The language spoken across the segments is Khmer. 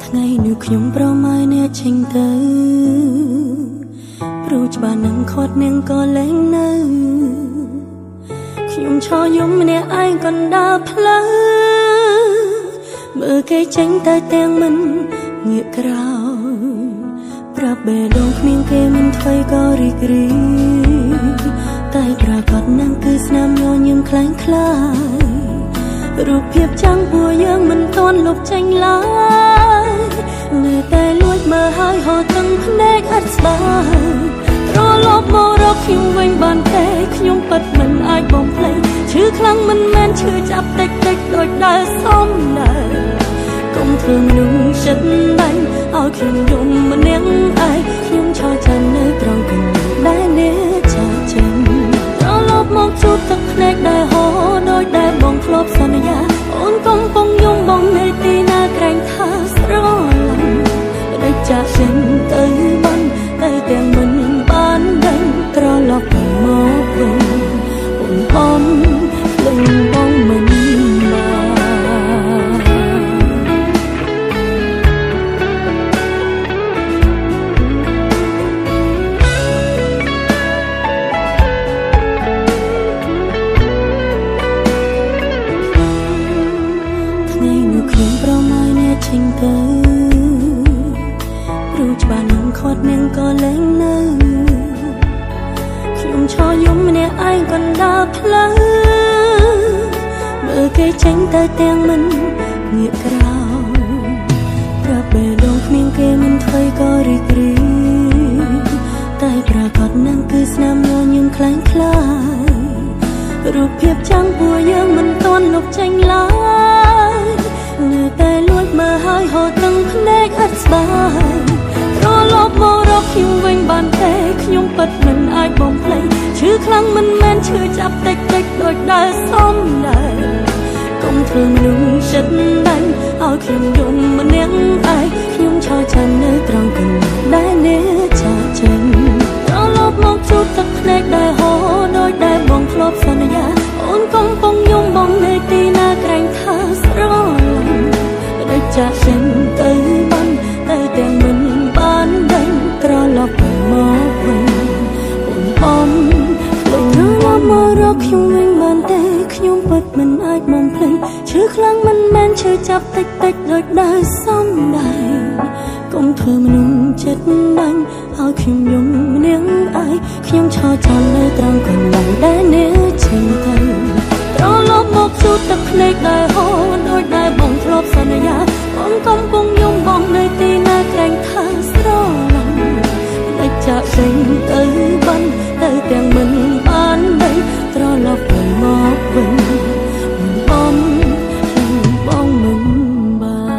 ថ្ងៃនេះខ្ញុំប្រម៉ែអ្នកចេញទៅព្រោះច្បាស់នឹងខាត់នាងក៏លែងនៅខ្ញុំឈរយំម្នាក់ឯងកណ្ដាលផ្លូវមើលគេចេញទៅទាំងមិនងាកក្រោយប្រាប់បេះដូងគ្មានគេមិនថ្មីក៏រីករាយតែប្រកាសនឹងគឺស្នាមញញឹមខ្លាំងខ្លាយរូបភាពចាំងពួកយើងមិនទាន់លុបចេញឡើយនៅតែលួចមើលហើយហូរទាំងភ្នែកអត់ស្បើយត្រឡប់មករកខ្ញុំវិញបានទេខ្ញុំពិតមិនអាចបំភ្លេចឈឺខ្លាំងមិនមែនឈឺចាប់តិចតិចដូចដើរសំដែងកុំធ្វើមនុស្សចិត្តដាច់ឲ្យខ្ញុំយំម្នាក់ឯងខ្ញុំឈរចាំនៅត្រង់កន្លែងដែលអ្នកចាចេញត្រឡប់មកជួបទឹកភ្នែកដែលហូរដូចដែលបងធ្លាប់សន្យាអូនកំពុងយំបងនៅទីណាក្រែងថាស្រឡាញ់ដូចចាចេញទៅបានតែទាំងមិនបានដឹងត្រឡប់មកវិញអូនបំលំបងមិនចេញទៅព្រោះច្បាស់នឹងខាត់នាងក៏លែងនៅខ្ញុំឈរយំម្នាក់ឯងកណ្ដាលផ្លូវមើលគេចេញទៅទាំងមិនងាកក្រោយប្រាប់បេះដូងគ្មានគេមិនថ្មីក៏រីករាយតែប្រកាសនឹងគឺស្នាមញញឹមខ្លាំងខ្លាយរូបភាពចាំងពួកយើងមិនទាន់លុបចេញឡើយនៅតែលួចមើលហើយហូរទាំងភ្នែកអត់ស្បើយត្រឡប់មករកខ្ញុំវិញបានទេខ្ញុំពិតមិនអាចបំភ្លេចឈឺខ្លាំងមិនមែនឈឺចាប់តិចតិចដូចដើរសំដែងកុំធ្វើមនុស្សចិត្តដាច់ឲ្យខ្ញុំយំម្នាក់ឯងខ្ញុំឈរចាំនៅត្រង់កន្លែងដែលអ្នកចាចេញត្រឡប់មកជួបទឹកភ្នែកដែលហូរដូចដែលបងធ្លាប់សន្យាអូនកំពុងយំបងនៅទីណាក្រែងថាស្រឡាញ់ដូចចាចេញទៅបានតែទាំងមិនបានដឹងត្រឡប់មកវិញអូនបំត្រឡប់មករកខ្ញុំវិញបានទេខ្ញុំពិតមិនអាចបំភ្លេចឈឺខ្លាំងមិនមែនឈឺចាប់តិចតិចដូចដើរសំដែងកុំធ្វើមនុស្សចិត្តដាច់ឲ្យខ្ញុំយំម្នាក់ឯងខ្ញុំឈរចាំនៅត្រង់កន្លែងដែលអ្នកចេញទៅត្រឡប់មកជួបទឹកភ្នែកដែលហូរដូចដែលបងធ្លាប់សន្យាបងកំពុងយំបងនៅទីណាក្រែងថាស្រឡាញ់ដូចចាក់ចេញទៅបានតែទាំងមិនបានដឹងត្រឡប់មកវិញបងមិនបាន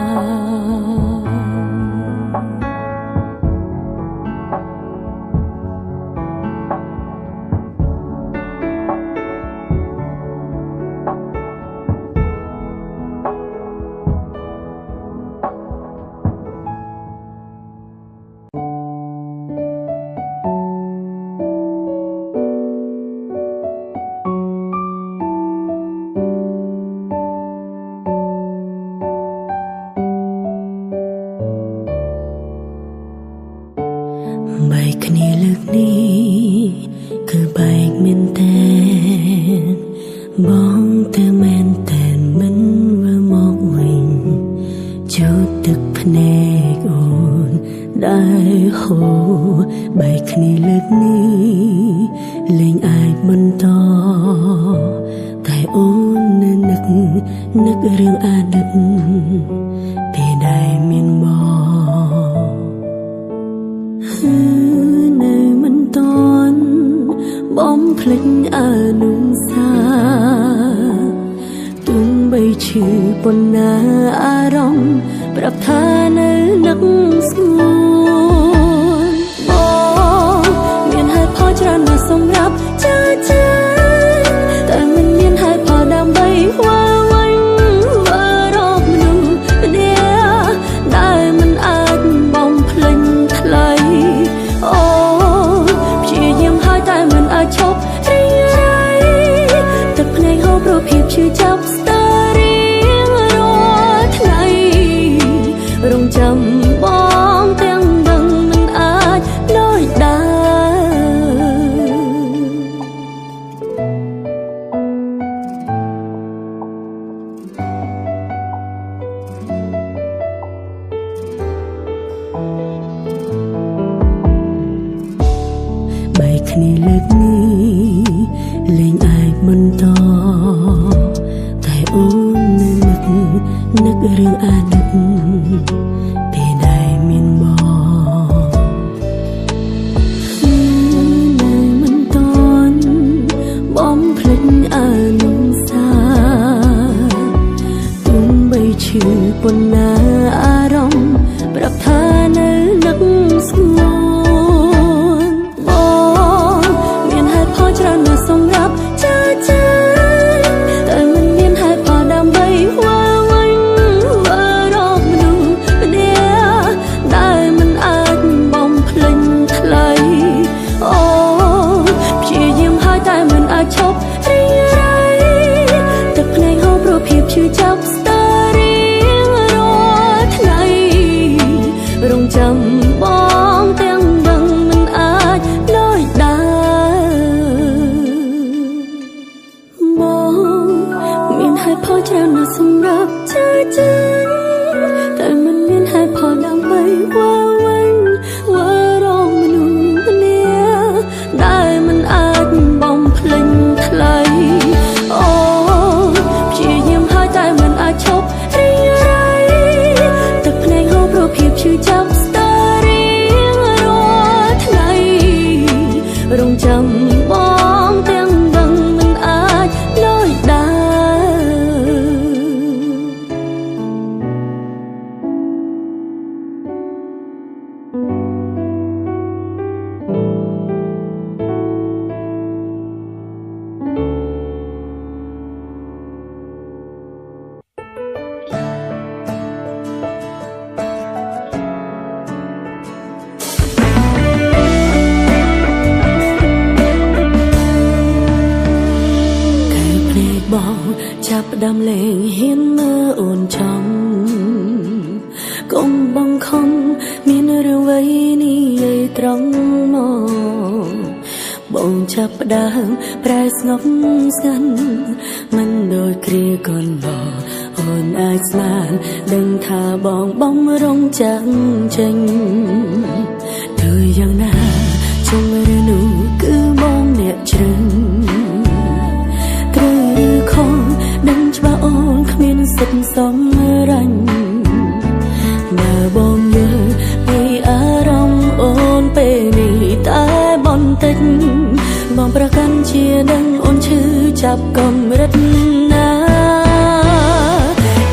បែកគ្នាលើកនេះគឺបែកមែនតែនបងតែមែនតែនមិនវិលមកវិញជួបទឹកភ្នែកអូនដែលហូរបែកគ្នាលើកនេះលែងអាចបន្តតែអូននៅនឹករឿងអតីតពេលដែលមានមកនៅមិនតន់បំភ្លេចអនុសាទុំបីឈឺប៉ុណ្ណាអារម្មណ៍ប្រាប់ថានៅនឹកស្ងួនបងមានហេតុផលច្រើនណាស់សម្រាប់ចាតែមិនមានហេតុផលដើម្បីវល់វិញរកមនុស្សម្នាក់ដែលមិនអាចបំភ្លេចថ្លៃអូព្យាយាមហើយតែមិនអាចឈប់រីករាយទឹកភ្នែកហូរព្រោះភាពឈឺចាប់ស្ទើររៀងរាល់ថ្ងៃរងចាំ នឹករឿងអាណិតពេលដែលមានមកនៅមិនតន់បំភ្លេចអានុសាទោះបីឈឺប៉ុណ្ណាអារម្មណ៍ប្រាប់ថានៅនឹកស្ងួនបងមានហេតុផលច្រើនណាស់សម្រាប់ចាតែមិនមានហេតុផលដើម្បីវល់វិញវល់រកមនុស្សម្នាក់ដែលមិនអាចបំភ្លេចថ្លៃអូព្យាយាមហើយតែមិនអាចឈប់រីករាយទឹកភ្នែកហូរព្រោះភាពឈឺចាប់ស្ទើររៀងរាល់ថ្ងៃរងចាំបងទាំងដឹងមិនអាចដូចដែរបងមានហេតុផលច្រើនណាស់សម្រាប់ចាតែមិនមានហេតុផលដើម្បីវល់វិញវល់រកមនុស្សម្នាក់ដែលមិនអាចបំភ្លេចថ្លៃអូព្យាយាមហើយតែមិនអាចឈប់រីករាយទឹកភ្នែកហូរព្រោះភាពឈឺចាប់ស្ទើររៀងរាល់ថ្ងៃរងចាំបងទាំងដឹងមិនអាចដូចដែរបងចាប់ផ្ដើមលេងហ៊ានមើលអូនចំកុំបង្ខំមានរឿងអ្វីនេះយាយត្រង់មកបងចាប់ផ្ដើមប្រែស្ងប់ស្ងាត់មិនដូចគ្រាកន្លងអូនអាចស្មានដឹងថាបងបំរុងចាំងចេញទៅយ៉ាងណាជុំឬនោះគឺបងអ្នកជ្រឹងដឹងច្បាស់អូនគ្មានសិទ្ធិសម្រេចបើបងយល់ពីអារម្មណ៍អូនពេលនេះតែបន្តិចបងប្រកាន់ជាដឹងអូនឈឺចាប់កម្រិតណា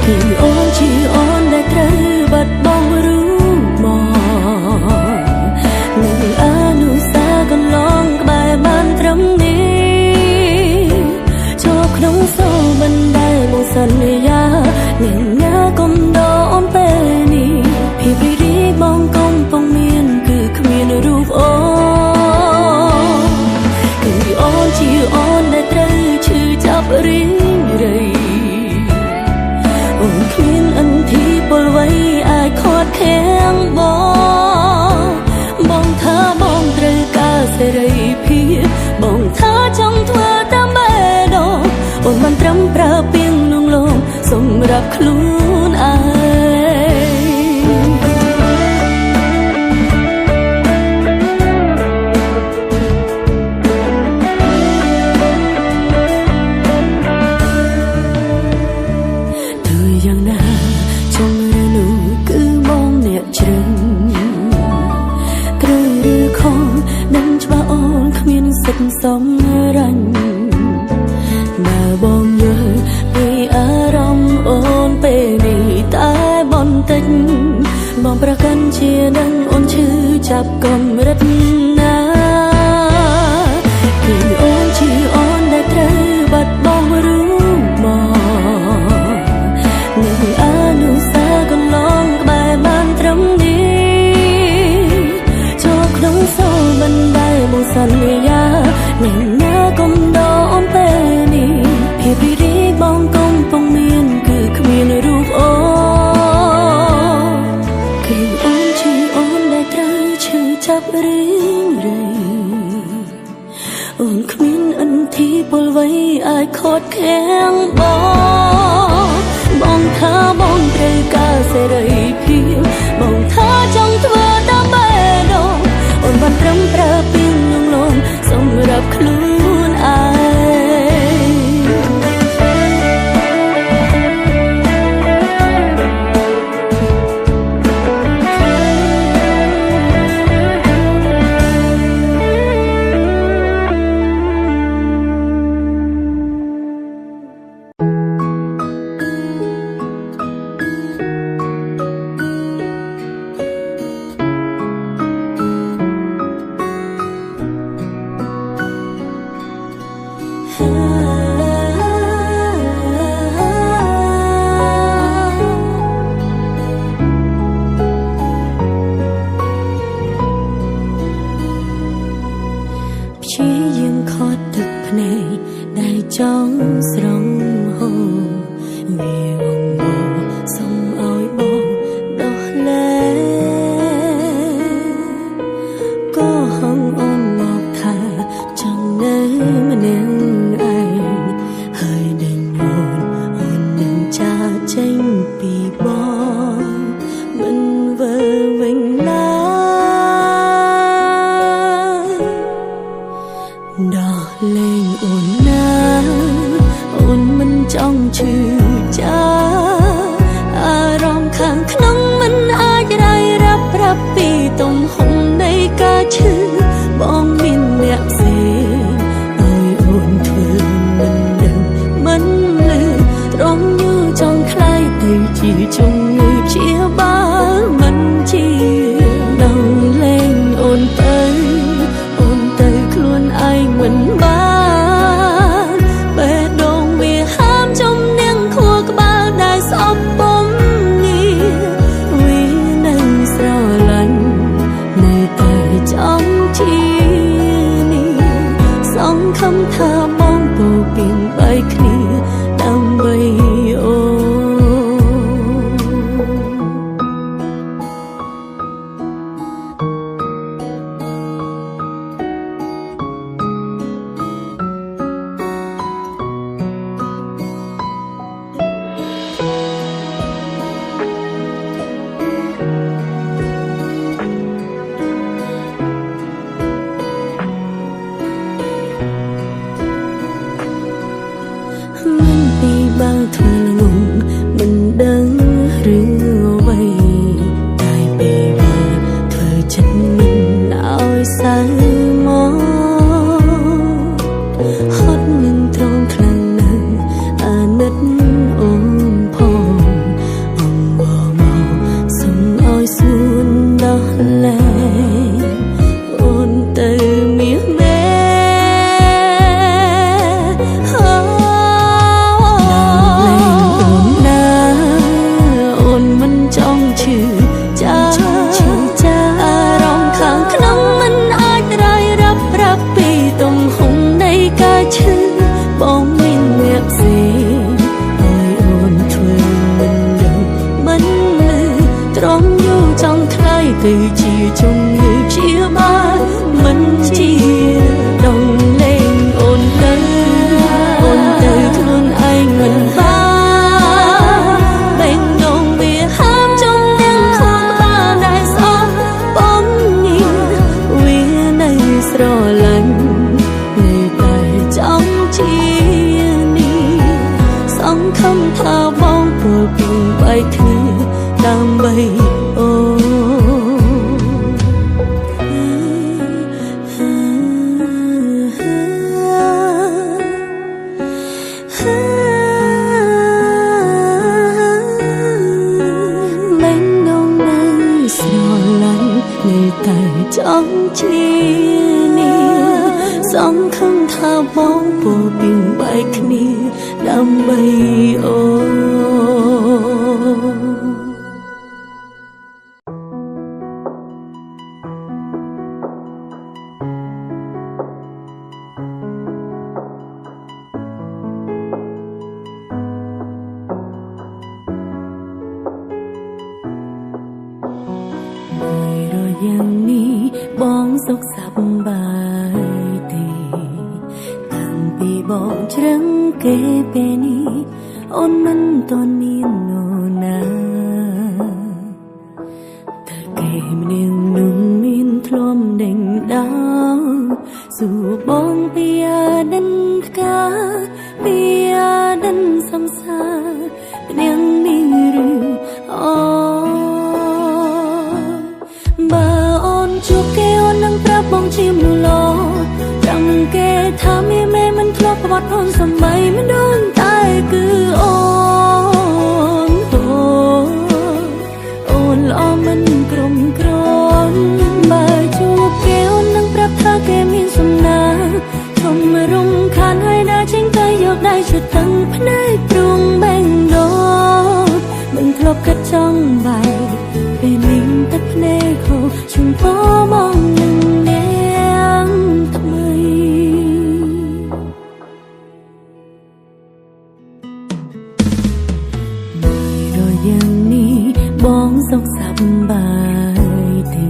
គឺអូនជាអូនដែលត្រូវបាត់បង់រូបមកនឹងអនុស្សាវរីយ៍កន្លងក្បែរបានត្រឹមនេះចូលក្នុងសូរបណ្ដែលបងសន្យានឹងណាកុំដកអូនពេលនេះភាពរីករាយបងកំពុងមានគឺគ្មានរូបអូនគឺអូនជាអូនដែលត្រូវឈឺចាប់រីងរៃអូនគ្មានអន្ទីពលអ្វីអាចខាត់ខាំងបងថាបងត្រូវការសេរីភាពបងថាចង់ធ្វើតាមបេះដូងអូនមិនត្រឹមប្រើពាក្យលួងលោមសម្រាប់ខ្លួនឯងទៅយ៉ាងណាចង់ឬនោះគឺបងអ្នកជ្រឹងត្រូវឬខុសដឹងច្បាស់អូនគ្មានសិទ្ធិសម្រេចបើបងយល់ពីអារម្មណ៍អូនពេលនេះតែបន្តិចបងប្រកាន់ជាដឹងអូនឈឺចាប់កម្រិតណាគឺអូនជាអូនដែលត្រូវបាត់បង់រូបមកនឹងអនុស្សាវរីយ៍កន្លងក្បែរបានត្រឹមនេះចូលក្នុងសូរបណ្ដែលបងសន្យានឹងណាកុំដកអូនពេលនេះភាពរីករាយបងកំពុងមានគឺគ្មានរូបអូនគឺអូនជាអូនដែលត្រូវឈឺចាប់រីងរៃអូនគ្មានអន្ទីពលអ្វីអាចខាត់ខាំងបងថាបងត្រូវការសេរីភាពបងថាចង់ធ្វើតាមបេះដូងអូនបានត្រឹមប្រើពាក្យលួងលោមសម្រាប់ខ្លួនឯង ខាងក្នុងមិនអាចរាយរាប់ប្រាប់ពីទំហំនៃការឈឺបងមានអ្នកផ្សេងឲ្យអូនធ្វើមិនដឹងមិនលឺត្រង់យូរចង់ខ្លាយទៅជាជំងឺព្យាបាលមិនជាដល់លែងអូនទៅខ្លួនឯងមិនបានបេះដូងវាហាមចំនាងខួរក្បាលដែលស្អប់បំងាវានៅស្រឡាញ់នៅតែចង់ជានេះសង្ឃឹមថាបងពោពេញបីគ្នាដើម្បីអូបើធ្វើងងមិនដឹងរឿងអ្វីតែពេលមកធ្វើចិត្តមិនឲ្យសៅមកហត់នឹងត្រង់ខ្លាំងណាស់អាណិតអូនផងអងមកសុំឲ្យសួនដោះលែងអូនទៅមានមែបងមានអ្នកផ្សេងឲ្យអូនធ្វើមិនដឹងមិនលឺត្រង់យូរចង់ខ្លាយទៅជាជំងឺព្យាបាលមិនជាដងលែងអូនទៅខ្លួនឯងមិនបានបេះដូងវាហាមចំនាងខួរក្បាលដែលស្អប់បំងាវានៅស្រឡាញ់នៅតែចង់ជាសង្ឃឹមថាបងពោលពីបែកគ្នាដើម្បីអូមិននងនៅស្រឡាញ់នៅតែចង់ជាសង្ឃឹមថាបងពោលពីបែកគ្នាដើម្បីអូយ៉ាងនេះបងសុខសប្បាយទេតាំងពីបងជ្រឹងគេពេលនេះអូនមិនតន់មាននរណាតែគេម្នាក់នោះមានធ្លំដេញដោលសួរបងពីអាដិនផ្កាពីអាដិនសំសាម្នាក់នេះឬអូបើអូនជួបគេអូននឹងប្រាប់បងជាមនុស្សល្អចាំនឹងគេថាមានមេមិនធ្លាប់ប្រវត្តិអូនសម័យមិនដូចតែគឺអូនល្អមិនក្រុមក្រនបើជួបគេអូននឹងប្រាប់ថាគេមានសំណាធំរំខានហើយដើរចេញទៅយកដៃជិតទាំងភ្នែកព្រួងបេងដូងមិនធ្លាប់កាត់ចង់បែកពេលលីងទឹកភ្នែកហូរជុំពោបងនឹងនាងថ្មីយ៉ាងនេះបងសុខសប្បាយទេ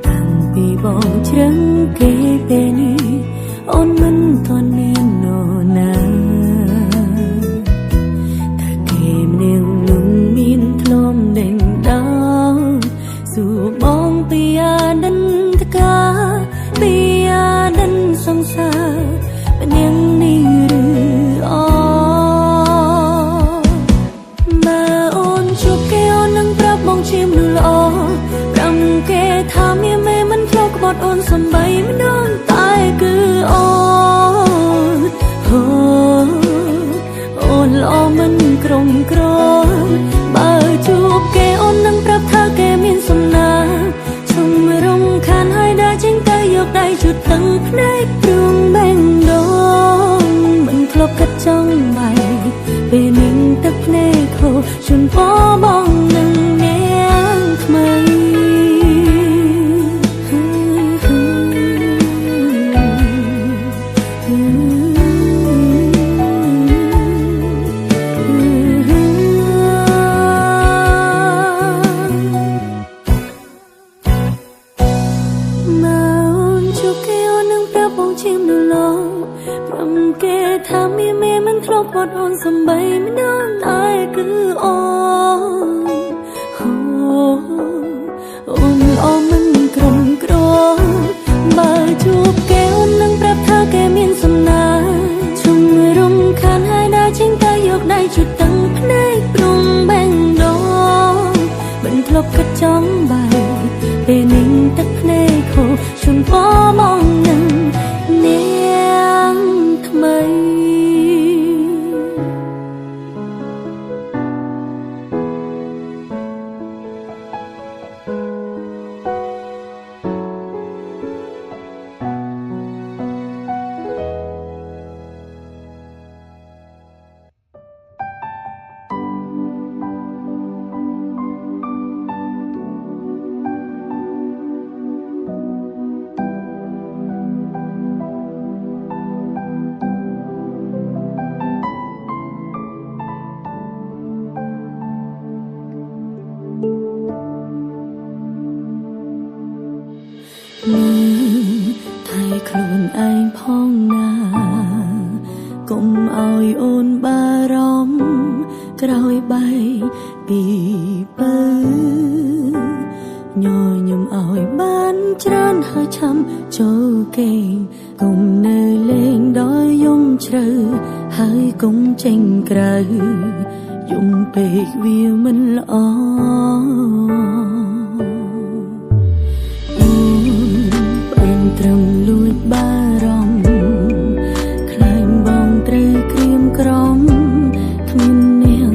តាំងពីបងជ្រឹងគេពេលនេះអូនមិនតន់មាននរណាតែគេម្នាក់នោះមានធ្លំដេញដោលសួរបងពីអាដិនតកាពីអាដិនសង្សារម្នាក់នេះឬអូបើអូនជួបគេ ត់អូនសំបីម្ដងតែគឺអូនអូនល្អមិនក្រុមក្របើជួបគេអូននឹងប្រាប់ថាគេមានសំណាឈុំរំខានហើយដើរចេញទៅយកដៃជូតទាំងភ្នែកព្រួងបែងដងមិនធ្លាប់កាត់ចង់បែកពេលនឹងទឹកភ្នែកហូរជូនពរបងនឹងនាងថ្មីថាមេមិនធ្លាប់បត់អូនសំបីម្ដងតែគឺអូនអូនល្អមិនក្រុមក្របើជួបគេអូននឹងប្រាប់ថាគេមានសំណាជុំរំខានហើយដើរចេញទៅយកដៃជូតទាំងភ្នែកព្រុងបែងដងមិនធ្លាប់គិតចង់បែកពេលនឹងទឹកភ្នែកហូរជូនពរមកនឹងនាងថ្មីថៃខ្លួនឯងផងណាកុំឲ្យអូនបារម្ភក្រោយបែកពីបើញញឹមឲ្យបានច្រើនហើយឆាំចូលគេងកុំនៅលេងដល់យំជ្រៅហើយកុំចេញក្រៅយំពេកវាមិនល្អត្រឹមលួចបារម្ភខ្លាញ់បងត្រូវក្រៀមក្រំគ្មាននាង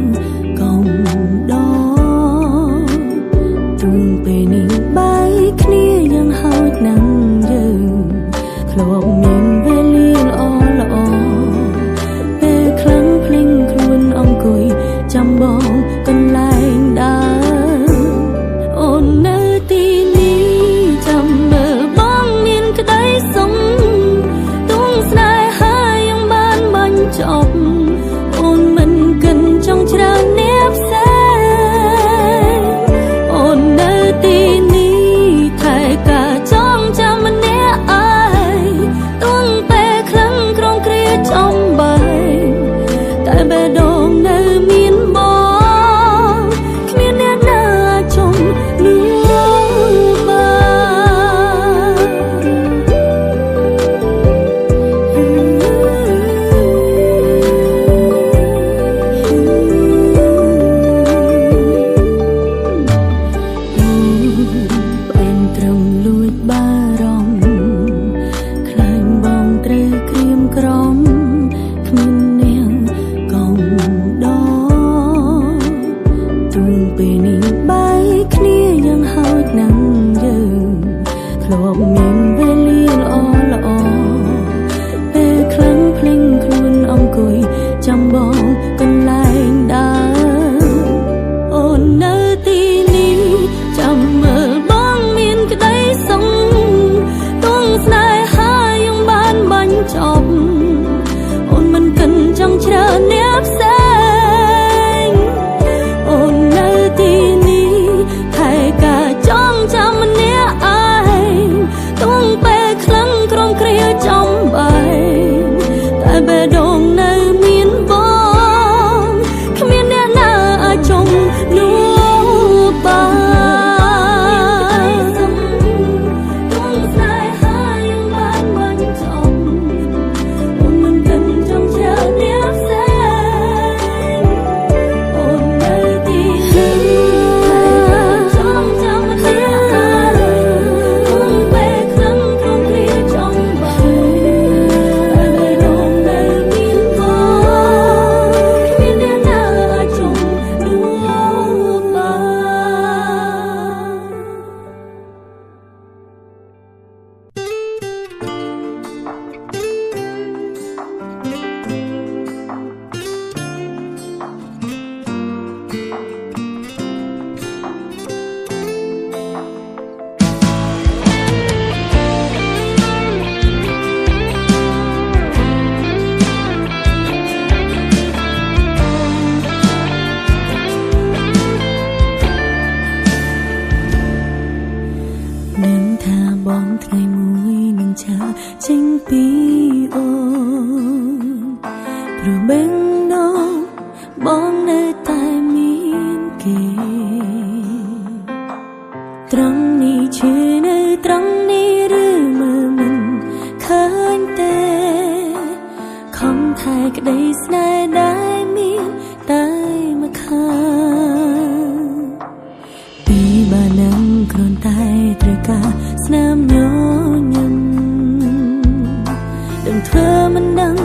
កុំដកទូងពេលនេះបាយគ្នាយ៉ាងហោចណាស់យើងធ្លាប់មានវេលាល្អពេលខ្លាំងភ្លេងខ្លួនអង្គុយចាំបងកន្លែងដើរអូននៅទីនេះចាំមើលក្តីសុំទងស្នេហាយ៉ាងបានបាញ់ចប់អូនមិនកិនចង់ច្រើនអ្នកផ្សេងអូននៅទីនេះថែការចងចាំម្នាក់ឯងទងពេលខ្លាំងក្រងគ្រាចំបែកតែបេះដូងនៅមានបងគ្មានអ្នកណាចង់លឺពេលនេះបាយគ្នាយ៉ាងហោចណាស់យើងធ្លាប់មានវេលាល្អពេលខ្លាំងភ្លេងខ្លួនអង្គុយចាំបងកន្លែងដើរអូននៅទីនេះចាំមើលបងមានក្តីសុំទងស្នេហាយ៉ាងបានបាញ់ចប់អូនមិនកិនចង់ច្រើនអ្នកផ្សេងអូននៅទីនេះថែការចងចាំម្នាក់ឯងទងពេលខ្លាំងក្រំគ្រា ត្រង់នេះឈឺនៅត្រង់នេះឬមើលមិនឃើញទេខំថែក្តីស្នេហ៍ដែលមានតែមកខាងពីបាននឹងគ្រាន់តែត្រូវការស្នាមញញឹមដឹងធ្វើមិនដឹង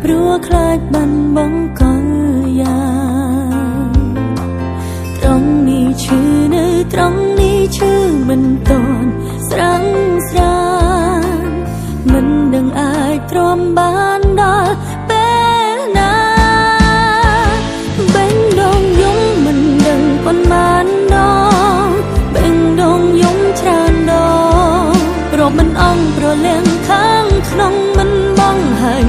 ព្រោះខ្លាចបាត់បង់កលយ៉ាងត្រង់នេះឈឺនៅត្រង់នេះឈឺមិនតន់ស្រាំងស្រានមិនដឹងអាចទ្រាំបានដល់ពេលណាបេងដងយំមិនដឹងប៉ុន្មានដងបេងដងយំច្រើនដងរកមិនអងប្រលៀងខាងក្នុងមិនបងហើញ